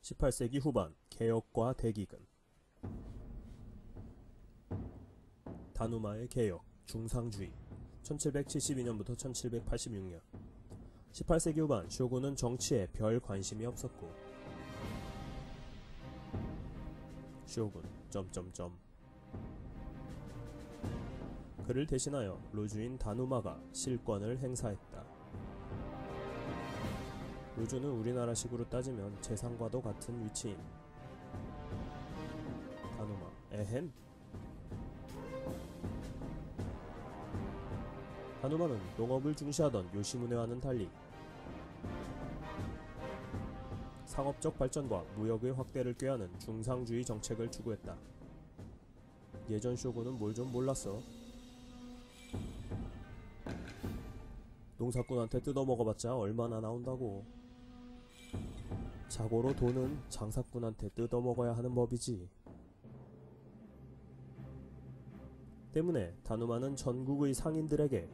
18세기 후반 개혁과 대기근. 다누마의 개혁, 중상주의 1772년부터 1786년. 18세기 후반 쇼군은 정치에 별 관심이 없었고 쇼군... 그를 대신하여 루주인 다누마가 실권을 행사했다. 루주는 우리나라식으로 따지면 재상과도 같은 위치임. 다누마, 에헴? 다누마는 농업을 중시하던 요시무네와는 달리 상업적 발전과 무역의 확대를 꾀하는 중상주의 정책을 추구했다. 예전 쇼군은 뭘 좀 몰랐어. 농사꾼한테 뜯어먹어봤자 얼마나 나온다고. 자고로 돈은 장사꾼한테 뜯어먹어야 하는 법이지. 때문에 다누마는 전국의 상인들에게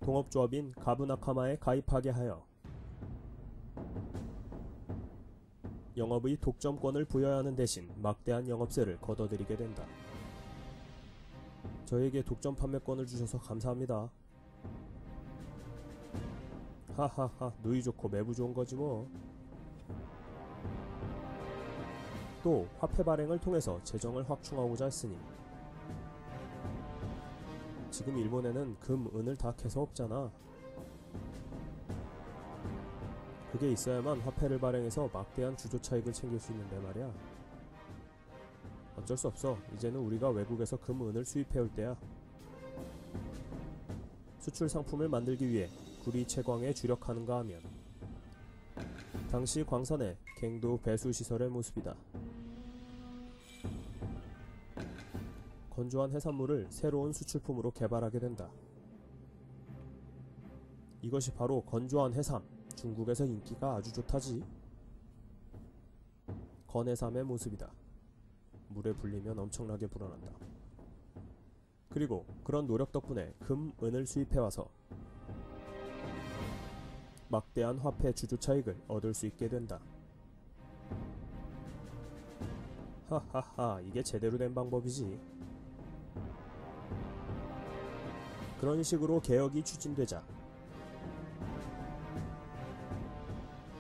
동업조합인 가부나카마에 가입하게 하여 영업의 독점권을 부여하는 대신 막대한 영업세를 걷어들이게 된다. 저에게 독점 판매권을 주셔서 감사합니다. 하하하, 누이 좋고 매부 좋은 거지 뭐. 또 화폐 발행을 통해서 재정을 확충하고자 했으니 지금 일본에는 금, 은을 다 캐서 없잖아. 그게 있어야만 화폐를 발행해서 막대한 주조 차익을 챙길 수 있는데 말이야. 어쩔 수 없어. 이제는 우리가 외국에서 금, 은을 수입해올 때야. 수출 상품을 만들기 위해 구리 채광에 주력하는가 하면 당시 광산의 갱도 배수시설의 모습이다. 건조한 해산물을 새로운 수출품으로 개발하게 된다. 이것이 바로 건조한 해삼, 중국에서 인기가 아주 좋다지. 건해삼의 모습이다. 물에 불리면 엄청나게 불어난다. 그리고 그런 노력 덕분에 금, 은을 수입해와서 막대한 화폐 주주 차익을 얻을 수 있게 된다. 하하하, 이게 제대로 된 방법이지. 그런 식으로 개혁이 추진되자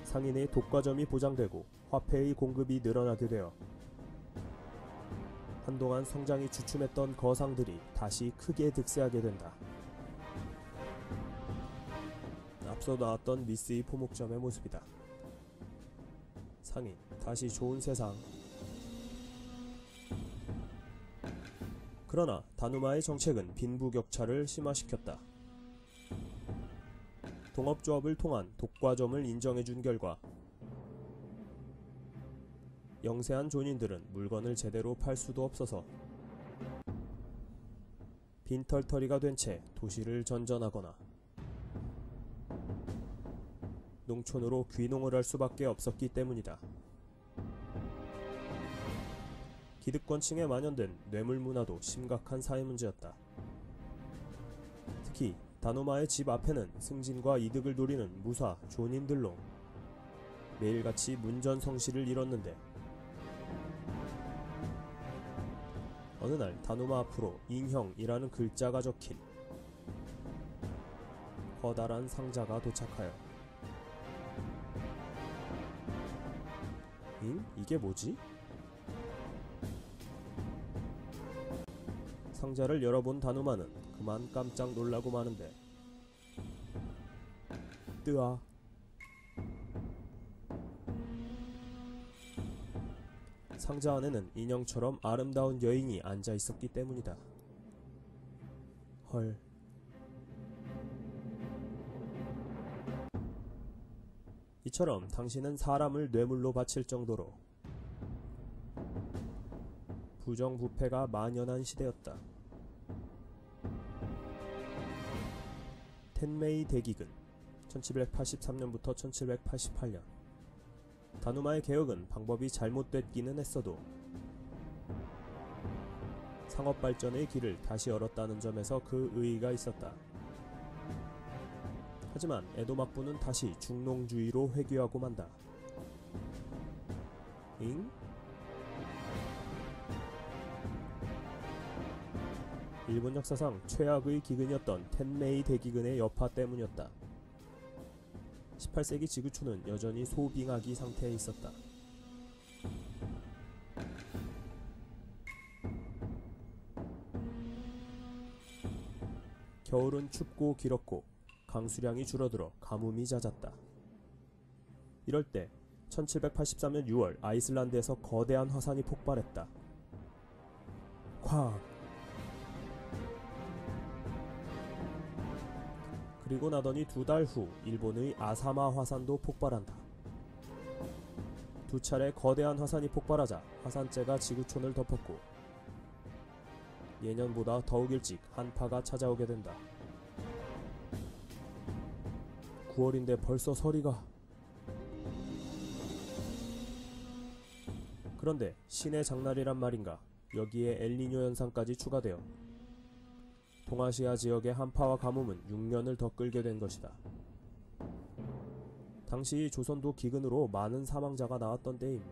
상인의 독과점이 보장되고 화폐의 공급이 늘어나게 되어 한동안 성장이 주춤했던 거상들이 다시 크게 득세하게 된다. 앞서 나왔던 미스의 포목점의 모습이다. 상인, 다시 좋은 세상. 그러나 다누마의 정책은 빈부격차를 심화시켰다. 동업조합을 통한 독과점을 인정해준 결과 영세한 존인들은 물건을 제대로 팔 수도 없어서 빈털터리가 된 채 도시를 전전하거나 농촌으로 귀농을 할 수밖에 없었기 때문이다. 기득권층에 만연된 뇌물 문화도 심각한 사회 문제였다. 특히 다누마의 집 앞에는 승진과 이득을 노리는 무사 존인들로 매일같이 문전성시를 이뤘는데 어느 날 다누마 앞으로 인형이라는 글자가 적힌 커다란 상자가 도착하여 이게 뭐지? 상자를 열어본 다누마는 그만 깜짝 놀라고 마는데 뜨아, 상자 안에는 인형처럼 아름다운 여인이 앉아 있었기 때문이다. 헐. 이처럼 당신은 사람을 뇌물로 바칠 정도로 부정부패가 만연한 시대였다. 텐메이 대기근 1783년부터 1788년. 다누마의 개혁은 방법이 잘못됐기는 했어도 상업발전의 길을 다시 열었다는 점에서 그 의의가 있었다. 하지만 에도 막부는 다시 중농주의로 회귀하고 만다. 잉? 일본 역사상 최악의 기근이었던 텐메이 대기근의 여파 때문이었다. 18세기 지구촌은 여전히 소빙하기 상태에 있었다. 겨울은 춥고 길었고 강수량이 줄어들어 가뭄이 잦았다. 이럴 때 1783년 6월 아이슬란드에서 거대한 화산이 폭발했다. 콱! 그리고 나더니 2달 후 일본의 아사마 화산도 폭발한다. 두 차례 거대한 화산이 폭발하자 화산재가 지구촌을 덮었고 예년보다 더욱 일찍 한파가 찾아오게 된다. 9월인데 벌써 서리가. 그런데 신의 장날이란 말인가 여기에 엘니뇨 현상까지 추가되어 동아시아 지역의 한파와 가뭄은 6년을 더 끌게 된 것이다. 당시 조선도 기근으로 많은 사망자가 나왔던 때임.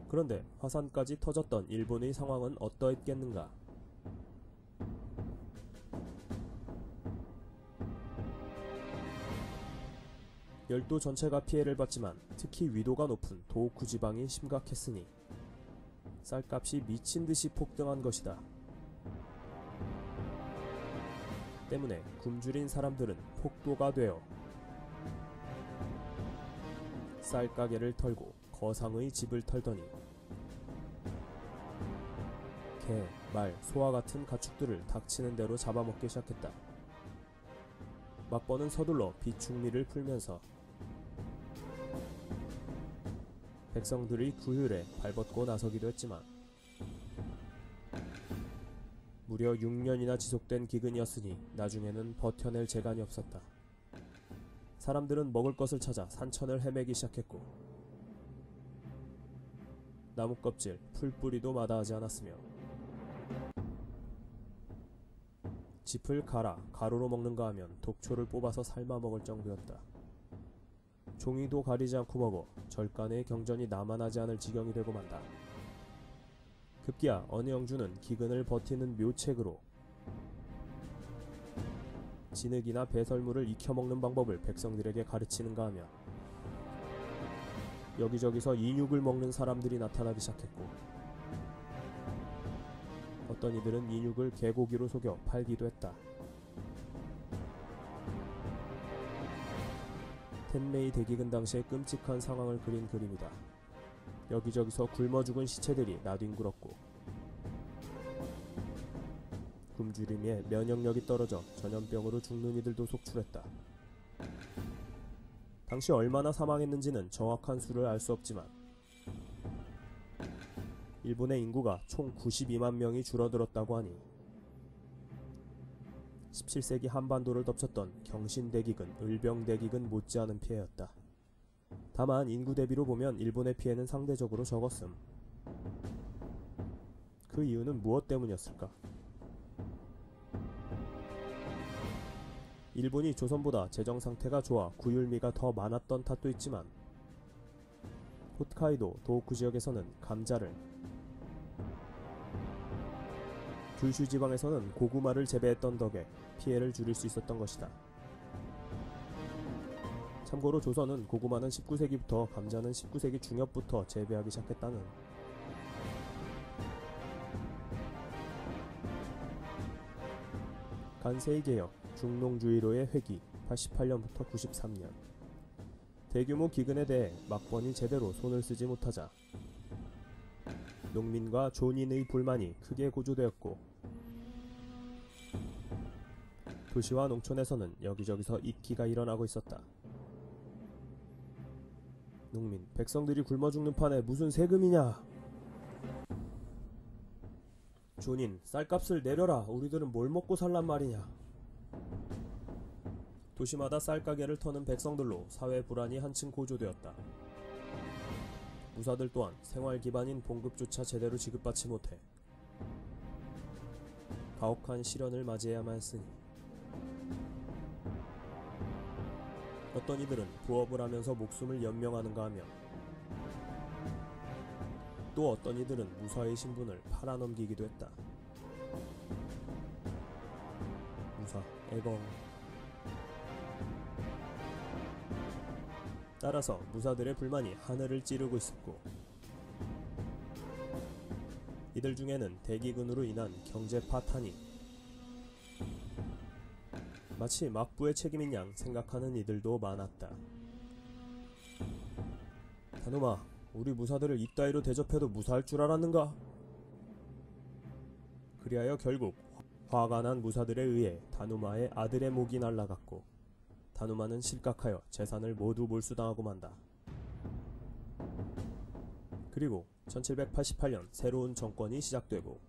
그런데 화산까지 터졌던 일본의 상황은 어떠했겠는가? 열도 전체가 피해를 받지만 특히 위도가 높은 도호쿠 지방이 심각했으니 쌀값이 미친듯이 폭등한 것이다. 때문에 굶주린 사람들은 폭도가 되어 쌀가게를 털고 거상의 집을 털더니 개, 말, 소와 같은 가축들을 닥치는 대로 잡아먹기 시작했다. 막번은 서둘러 비축미를 풀면서 백성들의 구휼에 발벗고 나서기도 했지만 무려 6년이나 지속된 기근이었으니 나중에는 버텨낼 재간이 없었다. 사람들은 먹을 것을 찾아 산천을 헤매기 시작했고 나뭇껍질, 풀뿌리도 마다하지 않았으며 짚을 갈아 가루로 먹는가 하면 독초를 뽑아서 삶아 먹을 정도였다. 종이도 가리지 않고 먹어 절간의 경전이 남아나지 않을 지경이 되고 만다. 급기야 어느 영주는 기근을 버티는 묘책으로 진흙이나 배설물을 익혀먹는 방법을 백성들에게 가르치는가 하며 여기저기서 인육을 먹는 사람들이 나타나기 시작했고 어떤 이들은 인육을 개고기로 속여 팔기도 했다. 텐메이 대기근 당시의 끔찍한 상황을 그린 그림이다. 여기저기서 굶어 죽은 시체들이 나뒹굴었고 굶주림에 면역력이 떨어져 전염병으로 죽는 이들도 속출했다. 당시 얼마나 사망했는지는 정확한 수를 알 수 없지만 일본의 인구가 총 92만 명이 줄어들었다고 하니 17세기 한반도를 덮쳤던 경신대기근, 을병대기근 못지않은 피해였다. 다만 인구 대비로 보면 일본의 피해는 상대적으로 적었음. 그 이유는 무엇 때문이었을까? 일본이 조선보다 재정 상태가 좋아 구휼미가 더 많았던 탓도 있지만 홋카이도, 도호쿠 지역에서는 감자를, 규슈 지방에서는 고구마를 재배했던 덕에 피해를 줄일 수 있었던 것이다. 참고로 조선은 고구마는 19세기부터 감자는 19세기 중엽부터 재배하기 시작했다는. 간세이 개혁, 중농주의로의 회귀 88년부터 93년. 대규모 기근에 대해 막번이 제대로 손을 쓰지 못하자 농민과 존인의 불만이 크게 고조되었고 도시와 농촌에서는 여기저기서 입기가 일어나고 있었다. 농민, 백성들이 굶어 죽는 판에 무슨 세금이냐? 존인, 쌀값을 내려라. 우리들은 뭘 먹고 살란 말이냐? 도시마다 쌀가게를 터는 백성들로 사회 불안이 한층 고조되었다. 무사들 또한 생활 기반인 봉급조차 제대로 지급받지 못해 가혹한 시련을 맞이해야만 했으니 어떤 이들은 부업을 하면서 목숨을 연명하는가 하며 또 어떤 이들은 무사의 신분을 팔아넘기기도 했다. 무사, 애공. 따라서 무사들의 불만이 하늘을 찌르고 있었고 이들 중에는 대기근으로 인한 경제 파탄이 마치 막부의 책임인 양 생각하는 이들도 많았다. 다누마, 우리 무사들을 이따위로 대접해도 무사할 줄 알았는가? 그리하여 결국 화가 난 무사들에 의해 다누마의 아들의 목이 날라갔고 다누마는 실각하여 재산을 모두 몰수당하고 만다. 그리고 1788년 새로운 정권이 시작되고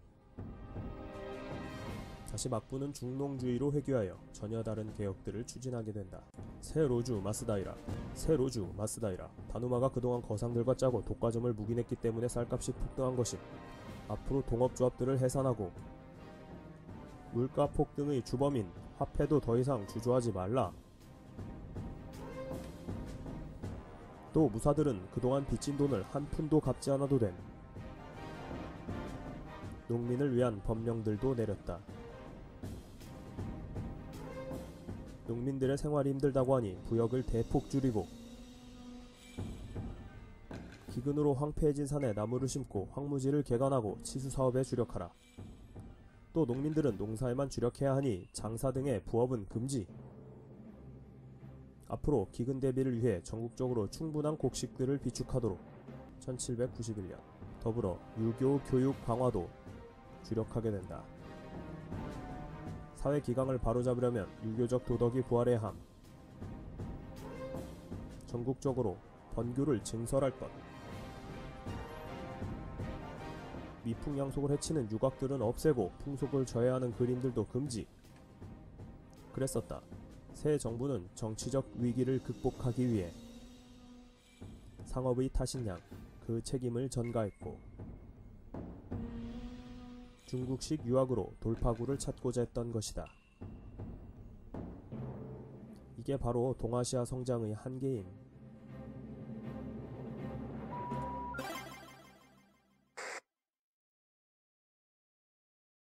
다시 막부는 중농주의로 회귀하여 전혀 다른 개혁들을 추진하게 된다. 새 로주 마스다이라. 다누마가 그동안 거상들과 짜고 독과점을 묵인했기 때문에 쌀값이 폭등한 것임. 앞으로 동업조합들을 해산하고 물가 폭등의 주범인 화폐도 더 이상 주저하지 말라. 또 무사들은 그동안 빚진 돈을 한 푼도 갚지 않아도 됨. 농민을 위한 법령들도 내렸다. 농민들의 생활이 힘들다고 하니 부역을 대폭 줄이고 기근으로 황폐해진 산에 나무를 심고 황무지를 개간하고 치수사업에 주력하라. 또 농민들은 농사에만 주력해야 하니 장사 등의 부업은 금지. 앞으로 기근 대비를 위해 전국적으로 충분한 곡식들을 비축하도록 1791년 더불어 유교 교육 강화도 주력하게 된다. 사회 기강을 바로잡으려면 유교적 도덕이 부활해야 함. 전국적으로 번교를 증설할 것. 미풍양속을 해치는 유곽들은 없애고 풍속을 저해하는 그림들도 금지. 그랬었다. 새 정부는 정치적 위기를 극복하기 위해 상업의 탓인 양 그 책임을 전가했고 중국식 유학으로 돌파구를 찾고자 했던 것이다. 이게 바로 동아시아 성장의 한계임.